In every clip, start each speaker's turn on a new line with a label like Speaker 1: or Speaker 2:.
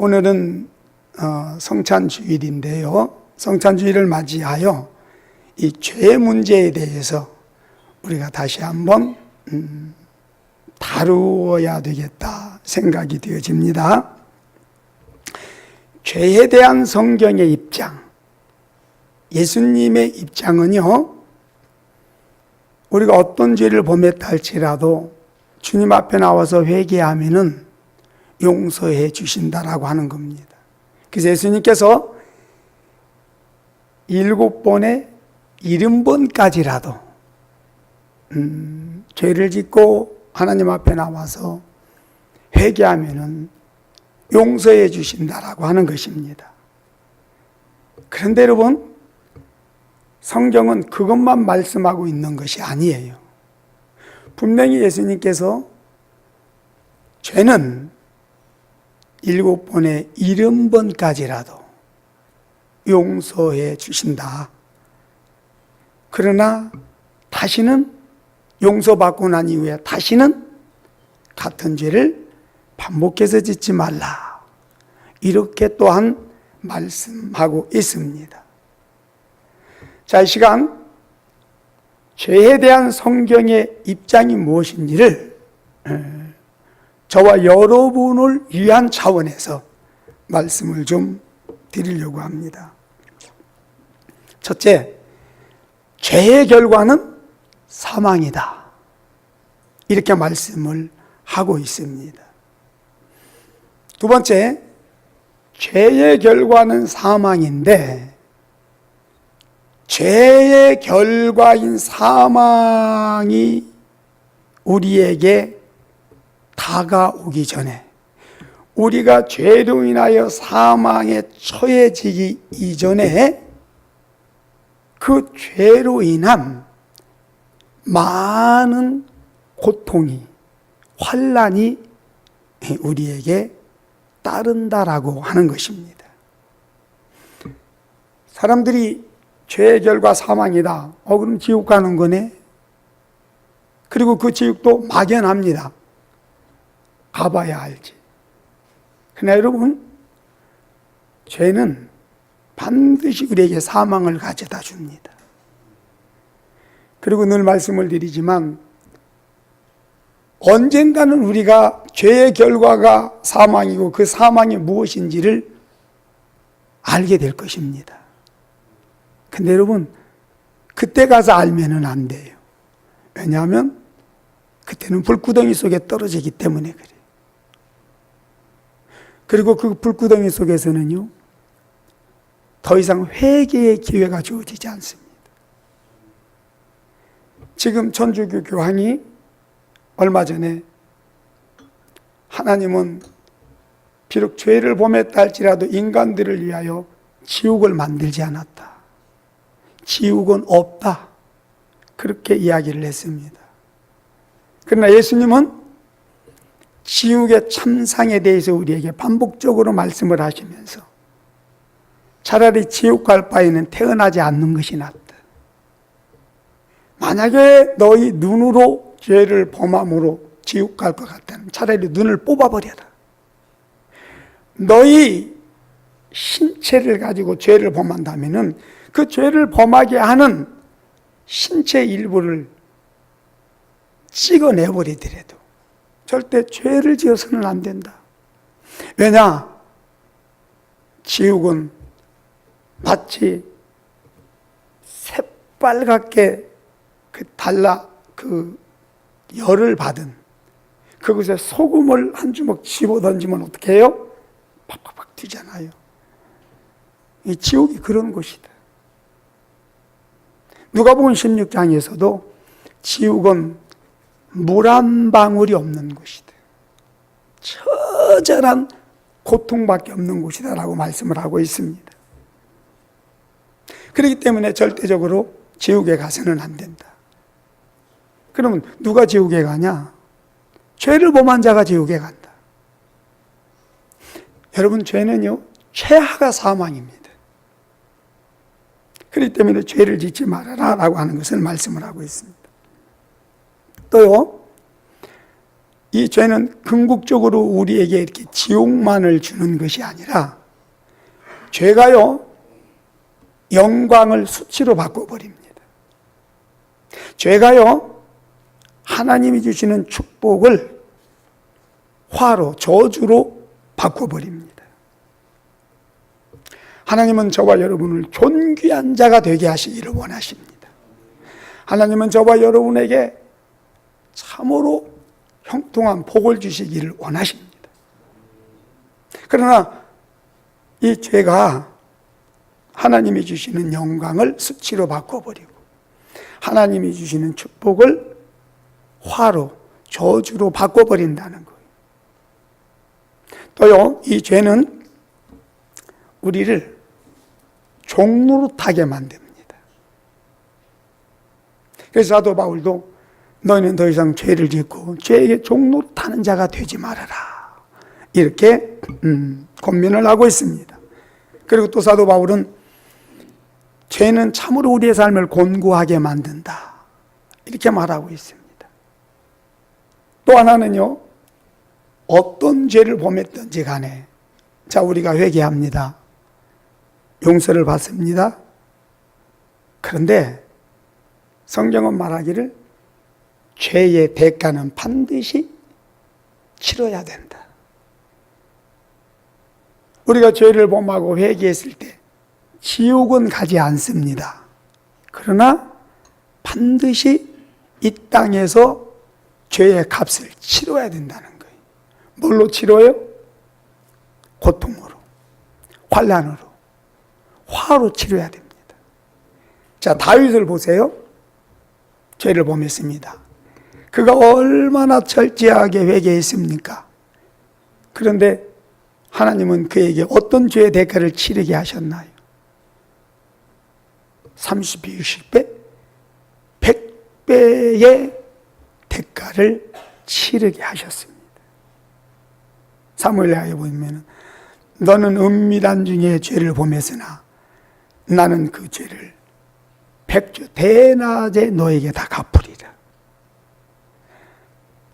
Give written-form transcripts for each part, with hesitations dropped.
Speaker 1: 오늘은 성찬주일인데요. 성찬주일을 맞이하여 이 죄 문제에 대해서 우리가 다시 한번 다루어야 되겠다 생각이 되어집니다. 죄에 대한 성경의 입장, 예수님의 입장은요, 우리가 어떤 죄를 범했다 할지라도 주님 앞에 나와서 회개하면은 용서해 주신다라고 하는 겁니다. 그래서 예수님께서 7번에 70번까지라도 죄를 짓고 하나님 앞에 나와서 회개하면은 용서해 주신다라고 하는 것입니다. 그런데 여러분, 성경은 그것만 말씀하고 있는 것이 아니에요. 분명히 예수님께서 죄는 7번에 70번까지라도 용서해 주신다. 그러나 다시는 용서받고 난 이후에 다시는 같은 죄를 반복해서 짓지 말라. 이렇게 또한 말씀하고 있습니다. 자, 이 시간 죄에 대한 성경의 입장이 무엇인지를 저와 여러분을 위한 차원에서 말씀을 좀 드리려고 합니다. 첫째, 죄의 결과는 사망이다. 이렇게 말씀을 하고 있습니다. 두 번째, 죄의 결과는 사망인데 죄의 결과인 사망이 우리에게 다가오기 전에, 우리가 죄로 인하여 사망에 처해지기 이전에 그 죄로 인한 많은 고통이, 환난이 우리에게 따른다라고 하는 것입니다. 사람들이 죄의 결과 사망이다. 그럼 지옥 가는 거네. 그리고 그 지옥도 막연합니다. 가봐야 알지. 그러나 여러분, 죄는 반드시 우리에게 사망을 가져다 줍니다. 그리고 늘 말씀을 드리지만 언젠가는 우리가 죄의 결과가 사망이고 그 사망이 무엇인지를 알게 될 것입니다. 근데 여러분, 그때 가서 알면은 안 돼요. 왜냐하면 그때는 불구덩이 속에 떨어지기 때문에 그래요. 그리고 그 불구덩이 속에서는요, 더 이상 회개의 기회가 주어지지 않습니다. 지금 천주교 교황이 얼마 전에 하나님은 비록 죄를 범했다 할지라도 인간들을 위하여 지옥을 만들지 않았다. 지옥은 없다. 그렇게 이야기를 했습니다. 그러나 예수님은 지옥의 참상에 대해서 우리에게 반복적으로 말씀을 하시면서 차라리 지옥 갈 바에는 태어나지 않는 것이 낫다. 만약에 너희 눈으로 죄를 범함으로 지옥 갈 것 같다면 차라리 눈을 뽑아버려라. 너희 신체를 가지고 죄를 범한다면은 그 죄를 범하게 하는 신체 일부를 찍어내버리더라도 절대 죄를 지어서는 안 된다. 왜냐? 지옥은 마치 새빨갛게 그 열을 받은 그것에 소금을 한 주먹 집어 던지면 어떻게 해요? 팍팍팍 튀잖아요. 이 지옥이 그런 곳이다. 누가복음 16장에서도 지옥은 물 한 방울이 없는 곳이다. 처절한 고통밖에 없는 곳이다라고 말씀을 하고 있습니다. 그렇기 때문에 절대적으로 지옥에 가서는 안 된다. 그러면 누가 지옥에 가냐? 죄를 범한 자가 지옥에 간다. 여러분, 죄는요, 최하가 사망입니다. 그렇기 때문에 죄를 짓지 말아라 라고 하는 것을 말씀을 하고 있습니다. 또요, 이 죄는 궁극적으로 우리에게 이렇게 지옥만을 주는 것이 아니라 죄가요, 영광을 수치로 바꿔버립니다. 죄가요, 하나님이 주시는 축복을 화로, 저주로 바꿔버립니다. 하나님은 저와 여러분을 존귀한 자가 되게 하시기를 원하십니다. 하나님은 저와 여러분에게 참으로 형통한 복을 주시기를 원하십니다. 그러나 이 죄가 하나님이 주시는 영광을 수치로 바꿔버리고 하나님이 주시는 축복을 화로, 저주로 바꿔버린다는 거예요. 또요, 이 죄는 우리를 종노릇하게 만듭니다. 그래서 사도 바울도 너희는 더 이상 죄를 짓고 죄에게 종노릇하는 자가 되지 말아라, 이렇게 권면을 하고 있습니다. 그리고 또 사도 바울은 죄는 참으로 우리의 삶을 곤고하게 만든다, 이렇게 말하고 있습니다. 또 하나는요, 어떤 죄를 범했든지 간에 자, 우리가 회개합니다. 용서를 받습니다. 그런데 성경은 말하기를 죄의 대가는 반드시 치러야 된다. 우리가 죄를 범하고 회개했을 때 지옥은 가지 않습니다. 그러나 반드시 이 땅에서 죄의 값을 치러야 된다는 거예요. 뭘로 치러요? 고통으로, 환난으로, 화로 치러야 됩니다. 자, 다윗을 보세요. 죄를 범했습니다. 그가 얼마나 철저하게 회개했습니까? 그런데 하나님은 그에게 어떤 죄의 대가를 치르게 하셨나요? 30배, 60배, 100배의 대가를 치르게 하셨습니다. 사무엘하에 보면 너는 은밀한 중에 죄를 범했으나 나는 그 죄를 100조 대낮에 너에게 다 갚으리라.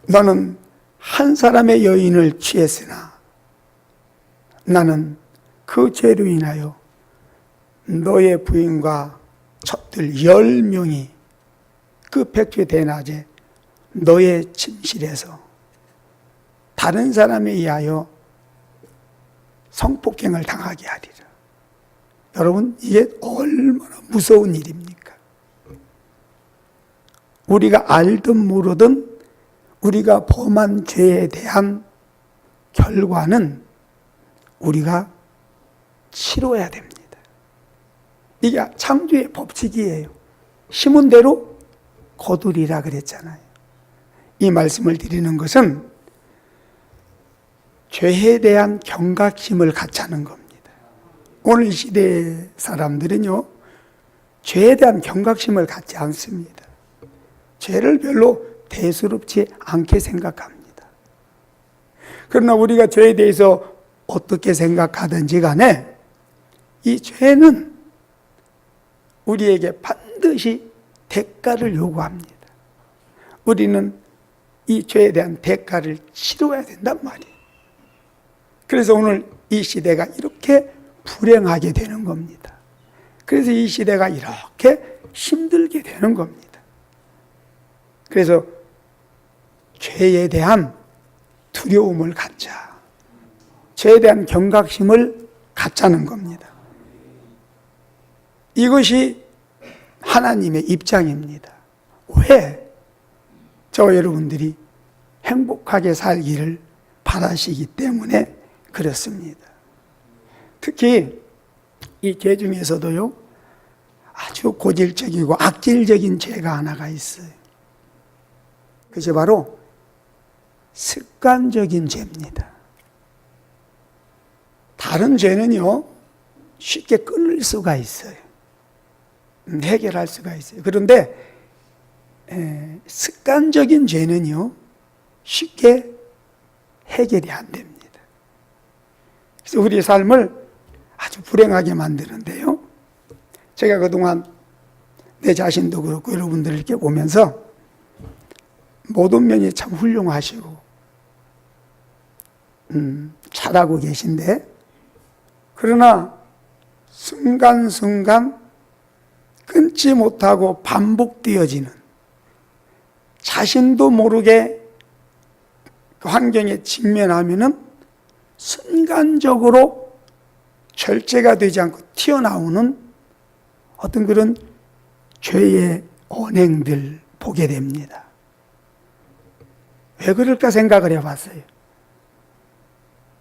Speaker 1: 너는 한 사람의 여인을 취했으나 나는 그 죄로 인하여 너의 부인과 첩들 10명이 그 100조 대낮에 너의 침실에서 다른 사람에 의하여 성폭행을 당하게 하리라. 여러분, 이게 얼마나 무서운 일입니까? 우리가 알든 모르든 우리가 범한 죄에 대한 결과는 우리가 치러야 됩니다. 이게 창조의 법칙이에요. 심은 대로 거두리라 그랬잖아요. 이 말씀을 드리는 것은 죄에 대한 경각심을 갖자는 겁니다. 오늘 시대 사람들은요, 죄에 대한 경각심을 갖지 않습니다. 죄를 별로 대수롭지 않게 생각합니다. 그러나 우리가 죄에 대해서 어떻게 생각하든지 간에 이 죄는 우리에게 반드시 대가를 요구합니다. 우리는 이 죄에 대한 대가를 치러야 된단 말이에요. 그래서 오늘 이 시대가 이렇게 불행하게 되는 겁니다. 그래서 이 시대가 이렇게 힘들게 되는 겁니다. 그래서 죄에 대한 두려움을 갖자. 죄에 대한 경각심을 갖자는 겁니다. 이것이 하나님의 입장입니다. 왜? 저와 여러분들이 행복하게 살기를 바라시기 때문에 그렇습니다. 특히 이 죄 중에서도요, 아주 고질적이고 악질적인 죄가 하나가 있어요. 그것이 바로 습관적인 죄입니다. 다른 죄는요, 쉽게 끊을 수가 있어요. 해결할 수가 있어요. 그런데 습관적인 죄는요, 쉽게 해결이 안 됩니다. 그래서 우리 삶을 아주 불행하게 만드는데요. 제가 그동안 내 자신도 그렇고 여러분들을 이렇게 보면서 모든 면이 참 훌륭하시고 잘하고 계신데, 그러나 순간순간 끊지 못하고 반복되어지는, 자신도 모르게 그 환경에 직면하면은 순간적으로 절제가 되지 않고 튀어나오는 어떤 그런 죄의 언행들 보게 됩니다. 왜 그럴까 생각을 해봤어요.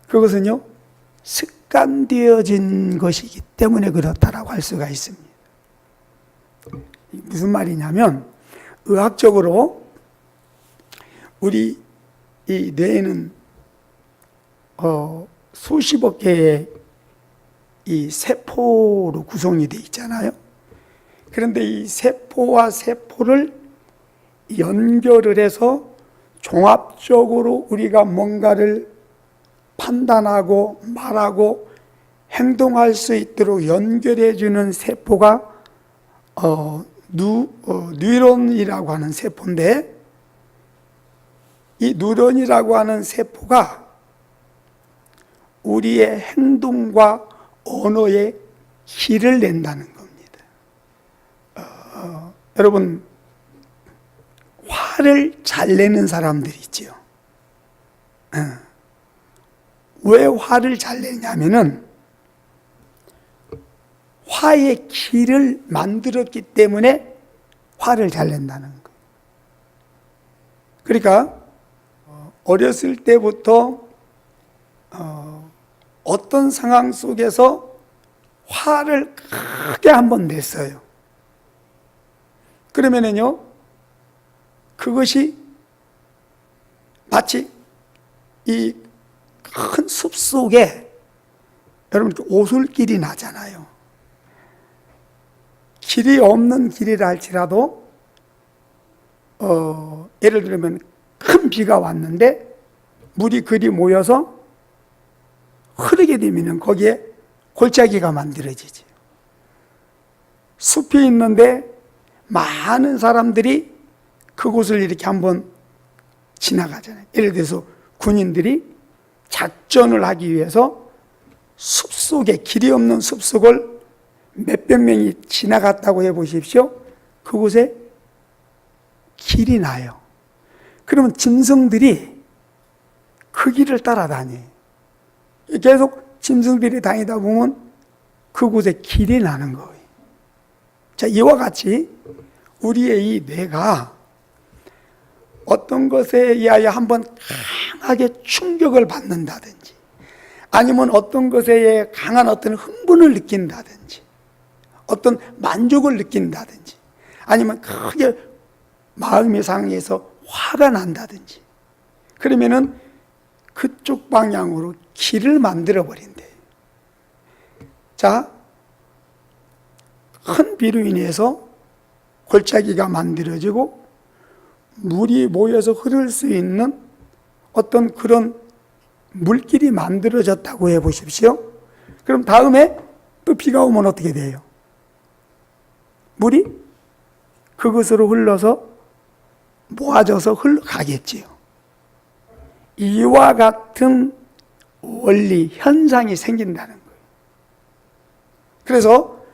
Speaker 1: 그것은요, 습관되어진 것이기 때문에 그렇다라고 할 수가 있습니다. 무슨 말이냐면, 의학적으로 우리 이 뇌에는 수십억 개의 이 세포로 구성이 되어 있잖아요. 그런데 이 세포와 세포를 연결을 해서 종합적으로 우리가 뭔가를 판단하고 말하고 행동할 수 있도록 연결해주는 세포가 뉴런이라고 하는 세포인데, 이 뉴런이라고 하는 세포가 우리의 행동과 언어에 길을 낸다는 겁니다. 여러분, 화를 잘 내는 사람들이 있죠. 왜 화를 잘 내냐면은 화의 길을 만들었기 때문에 화를 잘 낸다는 거예요. 그러니까 어렸을 때부터 어떤 상황 속에서 화를 크게 한번 냈어요. 그러면은요, 그것이 마치 이 큰 숲 속에 여러분 오솔길이 나잖아요. 길이 없는 길이라 할지라도 예를 들면 큰 비가 왔는데 물이 그리 모여서 흐르게 되면 거기에 골짜기가 만들어지죠. 숲이 있는데 많은 사람들이 그곳을 이렇게 한번 지나가잖아요. 예를 들어서 군인들이 작전을 하기 위해서 숲속에, 길이 없는 숲속을 몇백 명이 지나갔다고 해보십시오. 그곳에 길이 나요. 그러면 짐승들이 그 길을 따라다녀요. 계속 짐승들이 다니다 보면 그곳에 길이 나는 거예요. 자, 이와 같이 우리의 이 뇌가 어떤 것에 의하여 한번 강하게 충격을 받는다든지, 아니면 어떤 것에 의해 강한 어떤 흥분을 느낀다든지, 어떤 만족을 느낀다든지, 아니면 크게 마음이 상해서 화가 난다든지, 그러면은 그쪽 방향으로 길을 만들어 버린대요. 자, 큰 비로 인해서 골짜기가 만들어지고 물이 모여서 흐를 수 있는 어떤 그런 물길이 만들어졌다고 해보십시오. 그럼 다음에 또 비가 오면 어떻게 돼요? 물이 그것으로 흘러서 모아져서 흘러가겠지요. 이와 같은 원리, 현상이 생긴다는 거예요. 그래서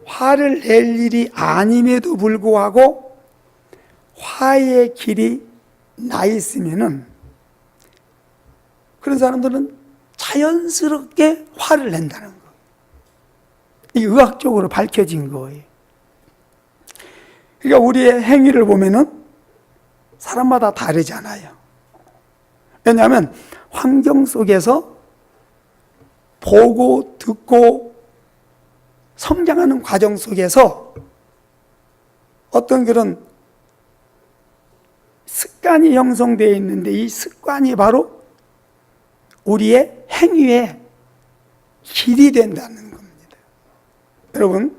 Speaker 1: 화를 낼 일이 아님에도 불구하고 화의 길이 나 있으면은 그런 사람들은 자연스럽게 화를 낸다는 거예요. 이게 의학적으로 밝혀진 거예요. 그러니까 우리의 행위를 보면은 사람마다 다르잖아요. 왜냐하면 환경 속에서 보고 듣고 성장하는 과정 속에서 어떤 그런 습관이 형성되어 있는데, 이 습관이 바로 우리의 행위의 길이 된다는 겁니다. 여러분,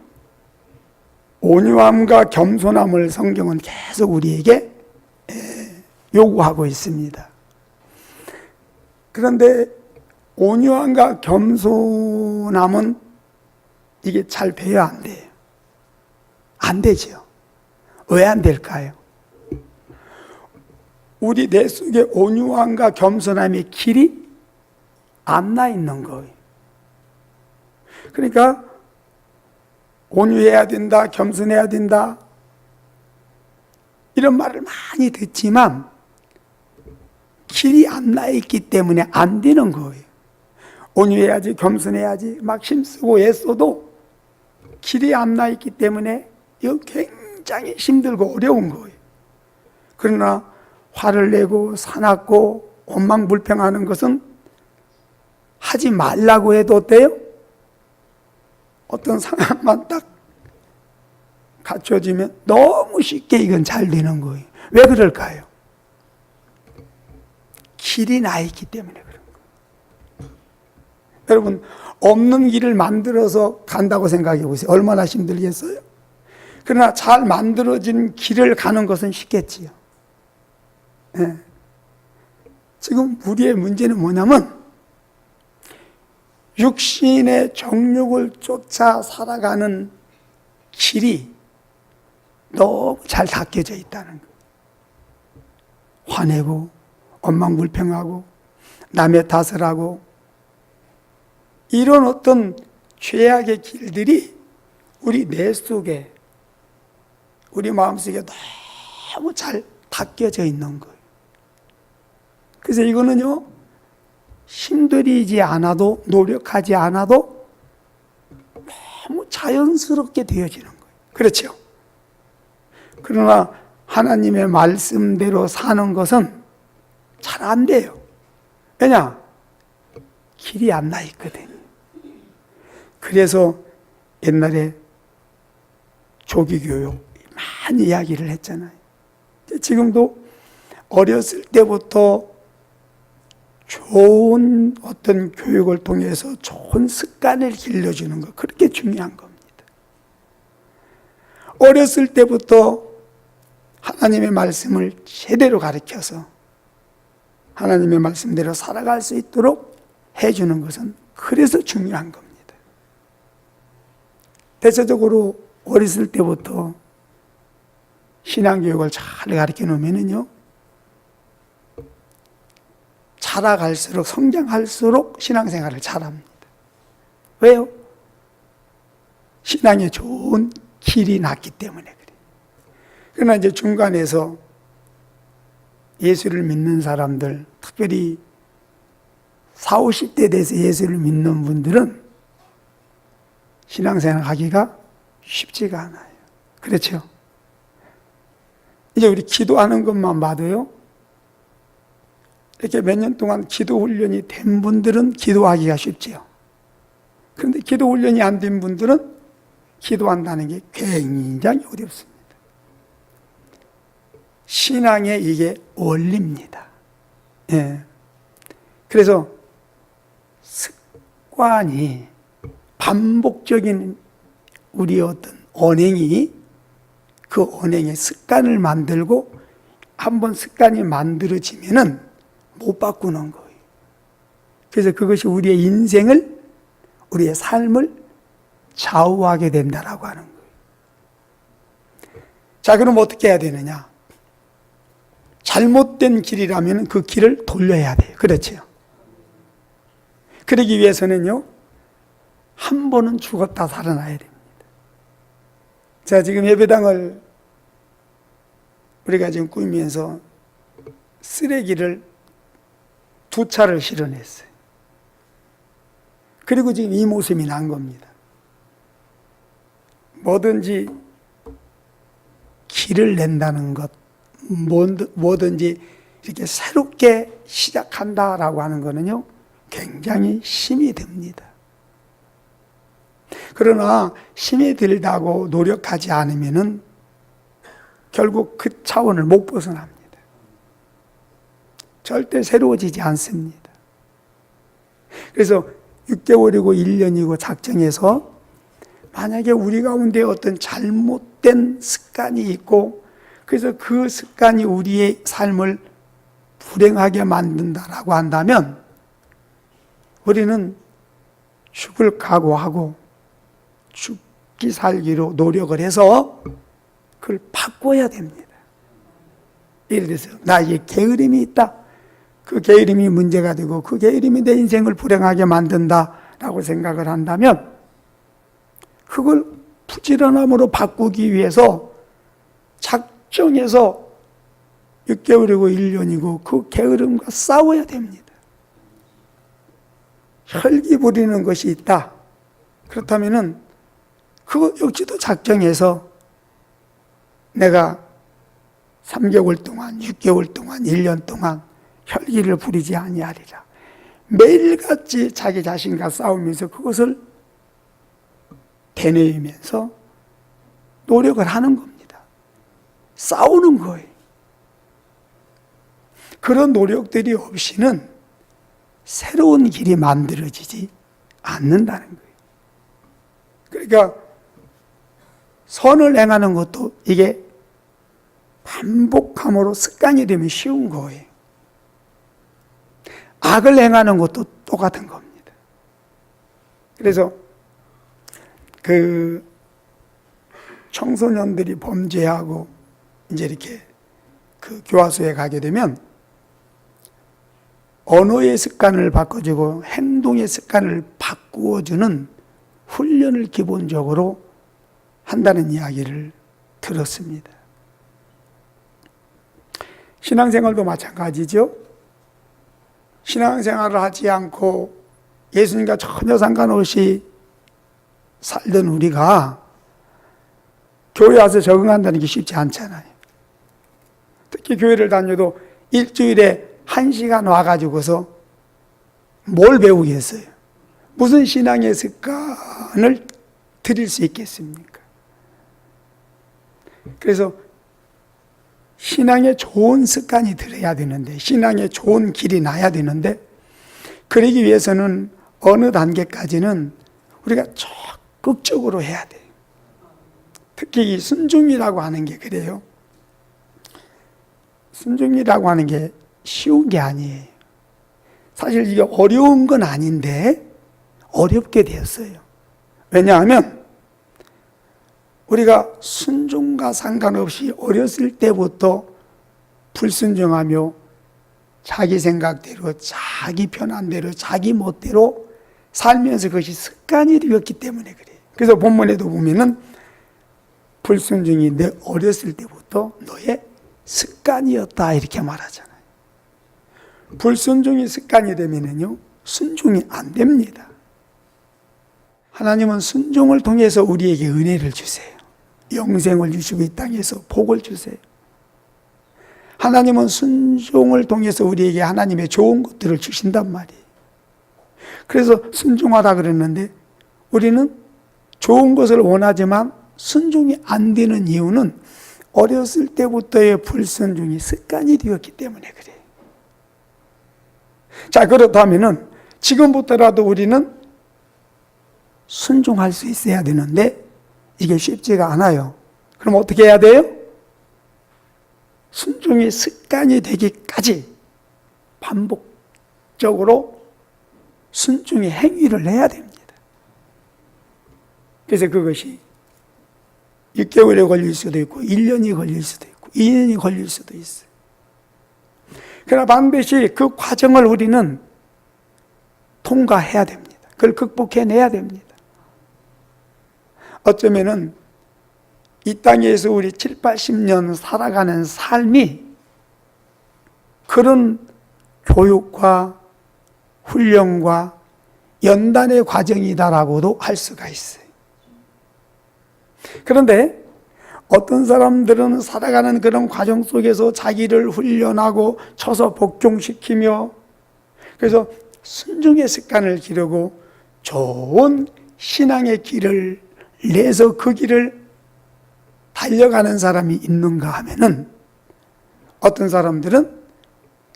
Speaker 1: 온유함과 겸손함을 성경은 계속 우리에게 요구하고 있습니다. 그런데 온유함과 겸손함은 이게 잘 배워 안 돼요. 안 되죠. 왜 안 될까요? 우리 내 속에 온유함과 겸손함의 길이 안 나 있는 거예요. 그러니까 온유해야 된다, 겸손해야 된다, 이런 말을 많이 듣지만 길이 안 나 있기 때문에 안 되는 거예요. 온유해야지, 겸손해야지 막 힘쓰고 애써도 길이 안 나 있기 때문에 이거 굉장히 힘들고 어려운 거예요. 그러나 화를 내고 사납고 원망불평하는 것은 하지 말라고 해도 어때요? 어떤 상황만 딱 갖춰지면 너무 쉽게 이건 잘 되는 거예요. 왜 그럴까요? 길이 나 있기 때문에 그런 거예요. 여러분, 없는 길을 만들어서 간다고 생각해 보세요. 얼마나 힘들겠어요? 그러나 잘 만들어진 길을 가는 것은 쉽겠지요. 네. 지금 우리의 문제는 뭐냐면 육신의 정욕을 쫓아 살아가는 길이 너무 잘 닦여져 있다는 거예요. 화내고 원망불평하고 남의 탓을 하고 이런 어떤 죄악의 길들이 우리 뇌 속에, 우리 마음속에 너무 잘 닦여져 있는 거예요. 그래서 이거는요, 힘들이지 않아도, 노력하지 않아도 너무 자연스럽게 되어지는 거예요. 그렇죠? 그러나 하나님의 말씀대로 사는 것은 잘 안 돼요. 왜냐? 길이 안 나 있거든요. 그래서 옛날에 조기교육 많이 이야기를 했잖아요. 지금도 어렸을 때부터 좋은 어떤 교육을 통해서 좋은 습관을 길러주는 것, 그렇게 중요한 겁니다. 어렸을 때부터 하나님의 말씀을 제대로 가르쳐서 하나님의 말씀대로 살아갈 수 있도록 해주는 것은 그래서 중요한 겁니다. 대체적으로 어렸을 때부터 신앙교육을 잘 가르쳐 놓으면요, 자라갈수록, 성장할수록 신앙생활을 잘합니다. 왜요? 신앙에 좋은 길이 났기 때문에 그래요. 그러나 이제 중간에서 예수를 믿는 사람들, 특별히 40, 50대 돼서 예수를 믿는 분들은 신앙생활 하기가 쉽지가 않아요. 그렇죠? 이제 우리 기도하는 것만 봐도요, 이렇게 몇 년 동안 기도 훈련이 된 분들은 기도하기가 쉽지요. 그런데 기도 훈련이 안 된 분들은 기도한다는 게 굉장히 어렵습니다. 신앙의 이게 원리입니다. 예. 그래서 습관이, 반복적인 우리의 어떤 언행이, 그 언행의 습관을 만들고 한번 습관이 만들어지면은 못 바꾸는 거예요. 그래서 그것이 우리의 인생을, 우리의 삶을 좌우하게 된다라고 하는 거예요. 자, 그럼 어떻게 해야 되느냐? 잘못된 길이라면 그 길을 돌려야 돼요. 그렇죠? 그러기 위해서는요, 한 번은 죽었다 살아나야 됩니다. 자, 지금 예배당을 우리가 지금 꾸미면서 쓰레기를 2차를 실어냈어요. 그리고 지금 이 모습이 난 겁니다. 뭐든지 길을 낸다는 것, 뭐든지 이렇게 새롭게 시작한다라고 하는 거는요, 굉장히 힘이 듭니다. 그러나 힘이 들다고 노력하지 않으면은 결국 그 차원을 못 벗어납니다. 절대 새로워지지 않습니다. 그래서 6개월이고 1년이고 작정해서 만약에 우리 가운데 어떤 잘못된 습관이 있고, 그래서 그 습관이 우리의 삶을 불행하게 만든다라고 한다면 우리는 죽을 각오하고 죽기 살기로 노력을 해서 그걸 바꿔야 됩니다. 예를 들어서 나에게 게으름이 있다. 그 게으름이 문제가 되고 그 게으름이 내 인생을 불행하게 만든다라고 생각을 한다면 그걸 부지런함으로 바꾸기 위해서 작정해서 6개월이고 1년이고 그 게으름과 싸워야 됩니다. 혈기 부리는 것이 있다. 그렇다면은 그거 역시도 작정해서 내가 3개월 동안, 6개월 동안, 1년 동안 혈기를 부리지 아니하리라. 매일같이 자기 자신과 싸우면서 그것을 되뇌이면서 노력을 하는 겁니다. 싸우는 거예요. 그런 노력들이 없이는 새로운 길이 만들어지지 않는다는 거예요. 그러니까 선을 행하는 것도 이게 반복함으로 습관이 되면 쉬운 거예요. 악을 행하는 것도 똑같은 겁니다. 그래서 그 청소년들이 범죄하고 이제 이렇게 그 교화소에 가게 되면 언어의 습관을 바꿔주고 행동의 습관을 바꾸어주는 훈련을 기본적으로 한다는 이야기를 들었습니다. 신앙생활도 마찬가지죠. 신앙생활을 하지 않고 예수님과 전혀 상관없이 살던 우리가 교회 와서 적응한다는 게 쉽지 않잖아요. 특히 교회를 다녀도 일주일에 1시간 와가지고서 뭘 배우겠어요? 무슨 신앙의 습관을 드릴 수 있겠습니까? 그래서 신앙에 좋은 습관이 들어야 되는데, 신앙에 좋은 길이 나야 되는데, 그러기 위해서는 어느 단계까지는 우리가 적극적으로 해야 돼요. 특히 이 순종이라고 하는 게 그래요. 순종이라고 하는 게 쉬운 게 아니에요. 사실 이게 어려운 건 아닌데 어렵게 되었어요. 왜냐하면 우리가 순종과 상관없이 어렸을 때부터 불순종하며 자기 생각대로, 자기 편한대로, 자기 멋대로 살면서 그것이 습관이 되었기 때문에 그래요. 그래서 본문에도 보면은 불순종이 내 어렸을 때부터 너의 습관이었다 이렇게 말하잖아요. 불순종이 습관이 되면은요, 순종이 안 됩니다. 하나님은 순종을 통해서 우리에게 은혜를 주세요. 영생을 주시고 이 땅에서 복을 주세요. 하나님은 순종을 통해서 우리에게 하나님의 좋은 것들을 주신단 말이에요. 그래서 순종하라 그랬는데 우리는 좋은 것을 원하지만 순종이 안 되는 이유는 어렸을 때부터의 불순종이 습관이 되었기 때문에 그래요. 자, 그렇다면은 지금부터라도 우리는 순종할 수 있어야 되는데 이게 쉽지가 않아요. 그럼 어떻게 해야 돼요? 순종이 습관이 되기까지 반복적으로 순종의 행위를 해야 됩니다. 그래서 그것이 6개월에 걸릴 수도 있고 1년이 걸릴 수도 있고 2년이 걸릴 수도 있어요. 그러나 반드시 그 과정을 우리는 통과해야 됩니다. 그걸 극복해내야 됩니다. 어쩌면은 이 땅에서 우리 7, 80년 살아가는 삶이 그런 교육과 훈련과 연단의 과정이다라고도 할 수가 있어요. 그런데 어떤 사람들은 살아가는 그런 과정 속에서 자기를 훈련하고 쳐서 복종시키며 그래서 순종의 습관을 기르고 좋은 신앙의 길을 내서 그 길을 달려가는 사람이 있는가 하면은 어떤 사람들은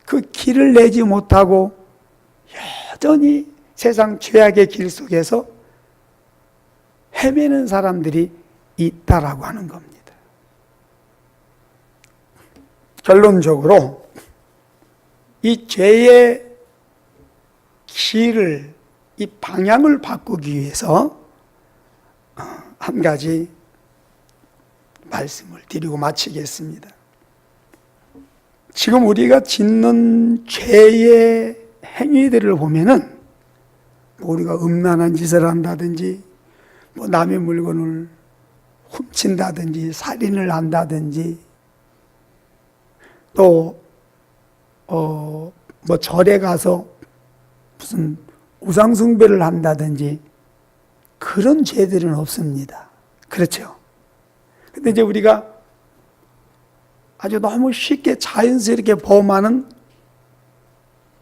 Speaker 1: 그 길을 내지 못하고 여전히 세상 죄악의 길 속에서 헤매는 사람들이 있다라고 하는 겁니다. 결론적으로 이 죄의 길을, 이 방향을 바꾸기 위해서 한 가지 말씀을 드리고 마치겠습니다. 지금 우리가 짓는 죄의 행위들을 보면은 우리가 음란한 짓을 한다든지 남의 물건을 훔친다든지 살인을 한다든지 또 절에 가서 무슨 우상숭배를 한다든지 그런 죄들은 없습니다. 그렇죠? 근데 이제 우리가 아주 너무 쉽게 자연스럽게 범하는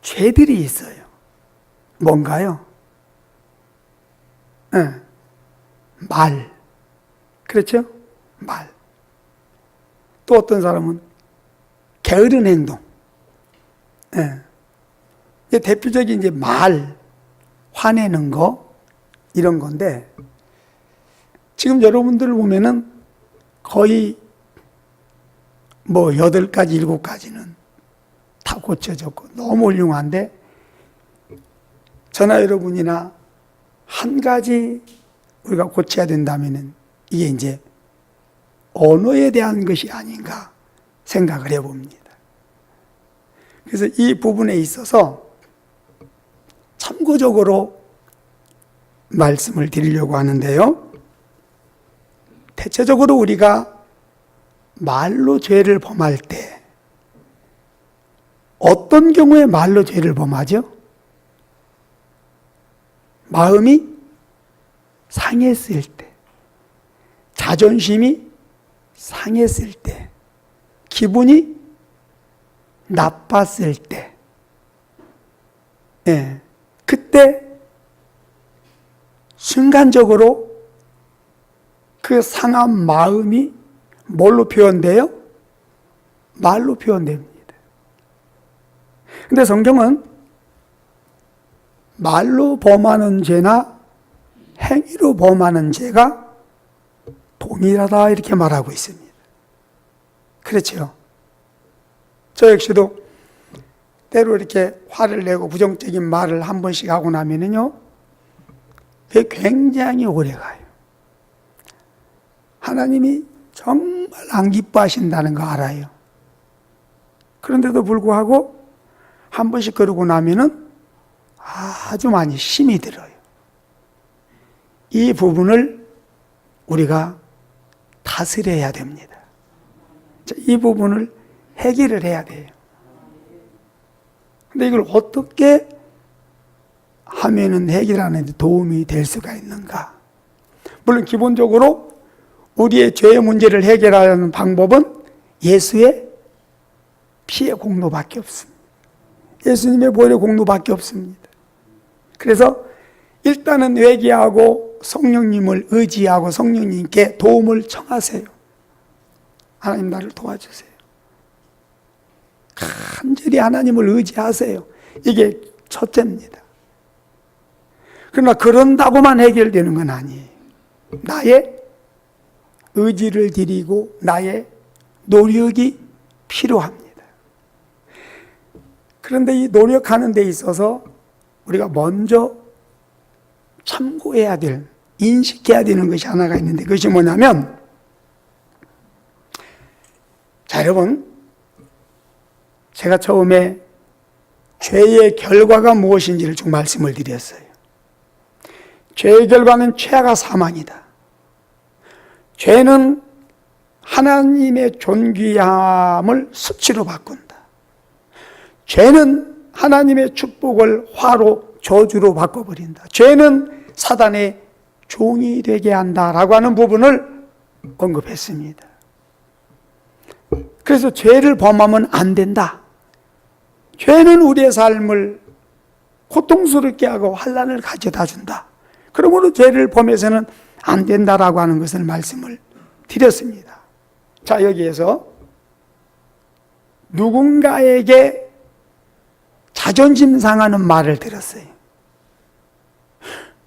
Speaker 1: 죄들이 있어요. 뭔가요? 말. 그렇죠? 말. 또 어떤 사람은 게으른 행동. 대표적인 이제 말, 화내는 거, 이런 건데, 지금 여러분들을 보면은 거의 8가지, 7가지는 다 고쳐졌고, 너무 훌륭한데, 저나 여러분이나 한 가지 우리가 고쳐야 된다면은 이게 이제 언어에 대한 것이 아닌가 생각을 해봅니다. 그래서 이 부분에 있어서 참고적으로 말씀을 드리려고 하는데요. 대체적으로 우리가 말로 죄를 범할 때 어떤 경우에 말로 죄를 범하죠? 마음이 상했을 때, 자존심이 상했을 때, 기분이 나빴을 때, 그때 순간적으로 그 상한 마음이 뭘로 표현돼요? 말로 표현됩니다. 근데 성경은 말로 범하는 죄나 행위로 범하는 죄가 동일하다 이렇게 말하고 있습니다. 그렇죠? 저 역시도 때로 이렇게 화를 내고 부정적인 말을 한 번씩 하고 나면은요, 그게 굉장히 오래 가요. 하나님이 정말 안 기뻐하신다는 거 알아요. 그런데도 불구하고 한 번씩 그러고 나면은 아주 많이 힘이 들어요. 이 부분을 우리가 다스려야 됩니다. 이 부분을 해결을 해야 돼요. 근데 이걸 어떻게 하면은 해결하는 데 도움이 될 수가 있는가? 물론 기본적으로 우리의 죄의 문제를 해결하는 방법은 예수의 피의 공로밖에 없습니다. 예수님의 보혈의 공로밖에 없습니다. 그래서 일단은 회개하고 성령님을 의지하고 성령님께 도움을 청하세요. 하나님 나를 도와주세요. 간절히 하나님을 의지하세요. 이게 첫째입니다. 그러나 그런다고만 해결되는 건 아니에요. 나의 의지를 드리고 나의 노력이 필요합니다. 그런데 이 노력하는 데 있어서 우리가 먼저 참고해야 될, 인식해야 되는 것이 하나가 있는데 그것이 뭐냐면, 자 여러분, 제가 처음에 죄의 결과가 무엇인지를 쭉 말씀을 드렸어요. 죄의 결과는 죄가 사망이다. 죄는 하나님의 존귀함을 수치로 바꾼다. 죄는 하나님의 축복을 화로 저주로 바꿔버린다. 죄는 사단의 종이 되게 한다라고 하는 부분을 언급했습니다. 그래서 죄를 범하면 안 된다. 죄는 우리의 삶을 고통스럽게 하고 환난을 가져다 준다. 그러므로 죄를 범해서는 안 된다라고 하는 것을 말씀을 드렸습니다. 자, 여기에서 누군가에게 자존심 상하는 말을 들었어요.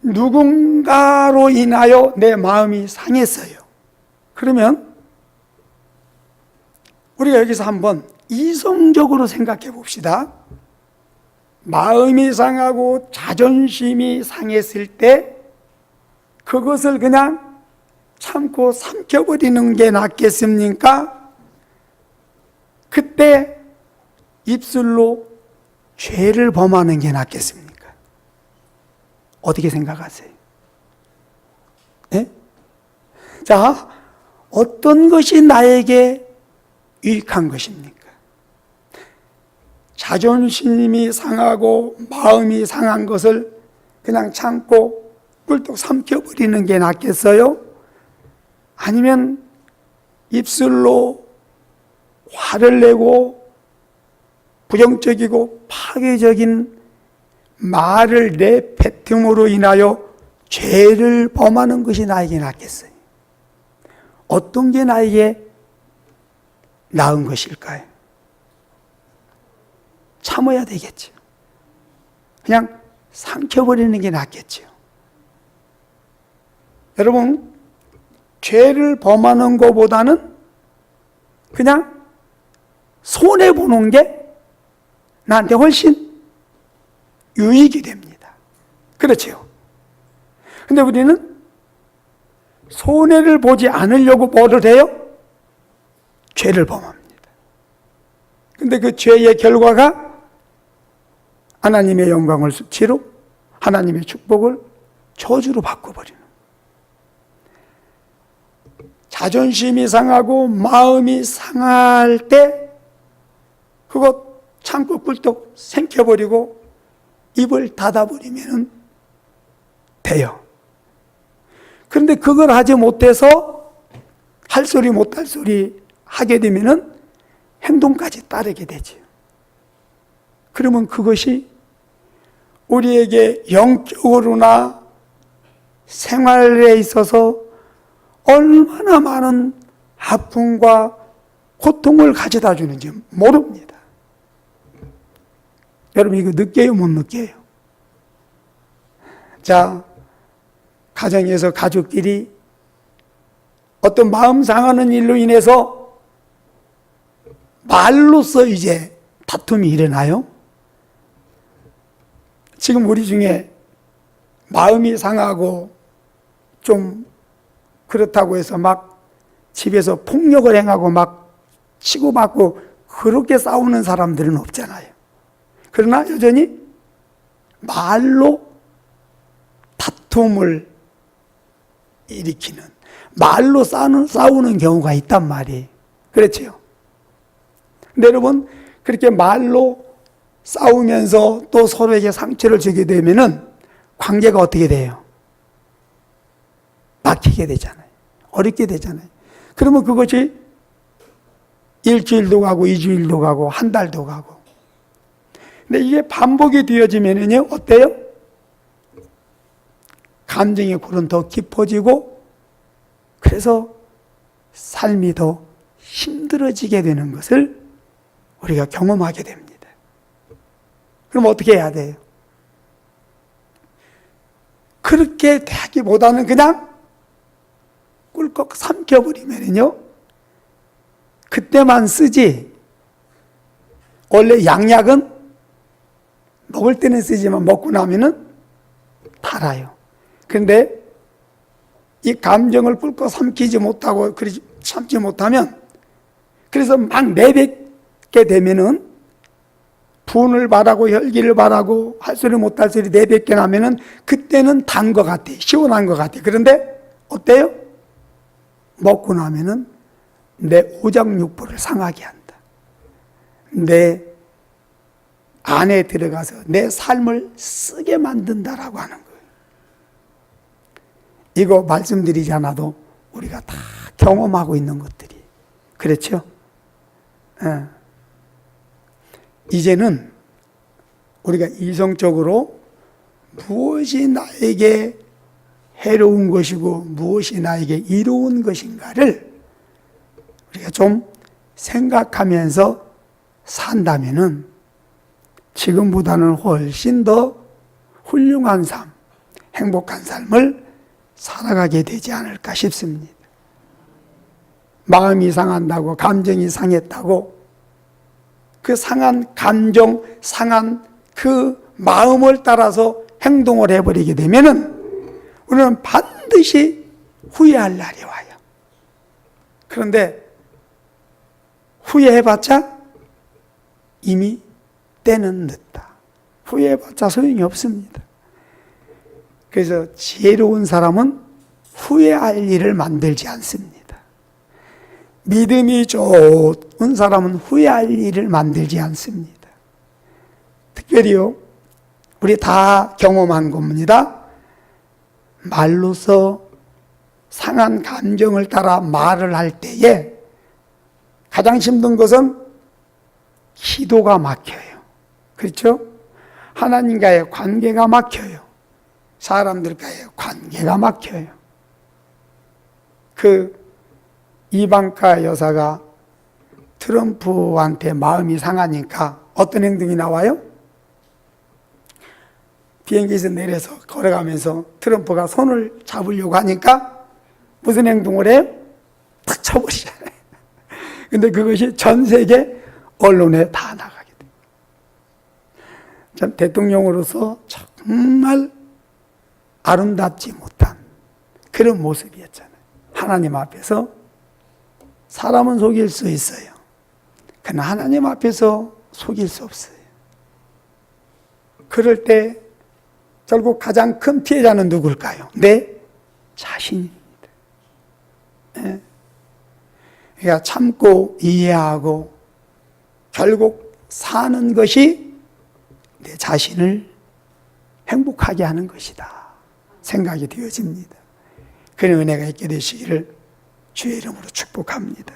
Speaker 1: 누군가로 인하여 내 마음이 상했어요. 그러면 우리가 여기서 한번 이성적으로 생각해 봅시다. 마음이 상하고 자존심이 상했을 때 그것을 그냥 참고 삼켜버리는 게 낫겠습니까? 그때 입술로 죄를 범하는 게 낫겠습니까? 어떻게 생각하세요? 네? 자, 어떤 것이 나에게 유익한 것입니까? 자존심이 상하고 마음이 상한 것을 그냥 참고 꿀떡 삼켜버리는 게 낫겠어요? 아니면 입술로 화를 내고 부정적이고 파괴적인 말을 내뱉음으로 인하여 죄를 범하는 것이 나에게 낫겠어요? 어떤 게 나에게 나은 것일까요? 참아야 되겠죠. 그냥 삼켜버리는 게 낫겠죠. 여러분, 죄를 범하는 것보다는 그냥 손해보는 게 나한테 훨씬 유익이 됩니다. 그렇죠? 근데 우리는 손해를 보지 않으려고 뭐를 해요? 죄를 범합니다. 근데 그 죄의 결과가 하나님의 영광을 수치로 하나님의 축복을 저주로 바꿔버리는, 자존심이 상하고 마음이 상할 때 그거 참고 꿀떡 생겨버리고 입을 닫아버리면 돼요. 그런데 그걸 하지 못해서 할 소리 못할 소리 하게 되면 행동까지 따르게 되죠. 그러면 그것이 우리에게 영적으로나 생활에 있어서 얼마나 많은 아픔과 고통을 가져다 주는지 모릅니다. 여러분, 이거 느껴요, 못 느껴요? 자, 가정에서 가족끼리 어떤 마음 상하는 일로 인해서 말로써 이제 다툼이 일어나요? 지금 우리 중에 마음이 상하고 좀 그렇다고 해서 막 집에서 폭력을 행하고 막 치고받고 그렇게 싸우는 사람들은 없잖아요. 그러나 여전히 말로 다툼을 일으키는, 말로 싸우는 경우가 있단 말이에요. 그렇죠? 근데 여러분, 그렇게 말로 싸우면서 또 서로에게 상처를 주게 되면은 관계가 어떻게 돼요? 막히게 되잖아요. 어렵게 되잖아요. 그러면 그것이 일주일도 가고 2주일도 가고 한 달도 가고. 근데 이게 반복이 되어지면은요, 어때요? 감정의 골은 더 깊어지고, 그래서 삶이 더 힘들어지게 되는 것을 우리가 경험하게 됩니다. 그럼 어떻게 해야 돼요? 그렇게 하기보다는 그냥 꿀꺽 삼켜버리면요, 그때만 쓰지, 원래 양약은 먹을 때는 쓰지만 먹고 나면은 달아요. 그런데 이 감정을 꿀꺽 삼키지 못하고 참지 못하면, 그래서 막 내뱉게 되면은 분을 바라고 혈기를 바라고 할 소리 못할 소리 내뱉게 나면은 그때는 단 것 같아, 시원한 것 같아. 그런데 어때요? 먹고 나면은 내 오장육부를 상하게 한다. 내 안에 들어가서 내 삶을 쓰게 만든다라고 하는 거예요. 이거 말씀드리지 않아도 우리가 다 경험하고 있는 것들이. 그렇죠? 이제는 우리가 이성적으로 무엇이 나에게 해로운 것이고 무엇이 나에게 이로운 것인가를 우리가 좀 생각하면서 산다면은 지금보다는 훨씬 더 훌륭한 삶, 행복한 삶을 살아가게 되지 않을까 싶습니다. 마음이 상한다고, 감정이 상했다고, 그 상한 감정, 상한 그 마음을 따라서 행동을 해버리게 되면은 우리는 반드시 후회할 날이 와요. 그런데 후회해봤자 이미 때는 늦다. 후회해봤자 소용이 없습니다. 그래서 지혜로운 사람은 후회할 일을 만들지 않습니다. 믿음이 좋은 사람은 후회할 일을 만들지 않습니다. 특별히요, 우리 다 경험한 겁니다. 말로서 상한 감정을 따라 말을 할 때에 가장 힘든 것은 기도가 막혀요. 그렇죠? 하나님과의 관계가 막혀요. 사람들과의 관계가 막혀요. 그 이방카 여사가 트럼프한테 마음이 상하니까 어떤 행동이 나와요? 비행기에서 내려서 걸어가면서 트럼프가 손을 잡으려고 하니까 무슨 행동을 해요? 탁 쳐버리잖아요. 근데 그것이 전 세계 언론에 다 나가게 돼요. 참 대통령으로서 정말 아름답지 못한 그런 모습이었잖아요. 하나님 앞에서 사람은 속일 수 있어요. 그러나 하나님 앞에서 속일 수 없어요. 그럴 때 결국 가장 큰 피해자는 누굴까요? 내 자신입니다. 네. 그러니까 참고 이해하고 결국 사는 것이 내 자신을 행복하게 하는 것이다 생각이 되어집니다. 그런 은혜가 있게 되시기를 주의 이름으로 축복합니다.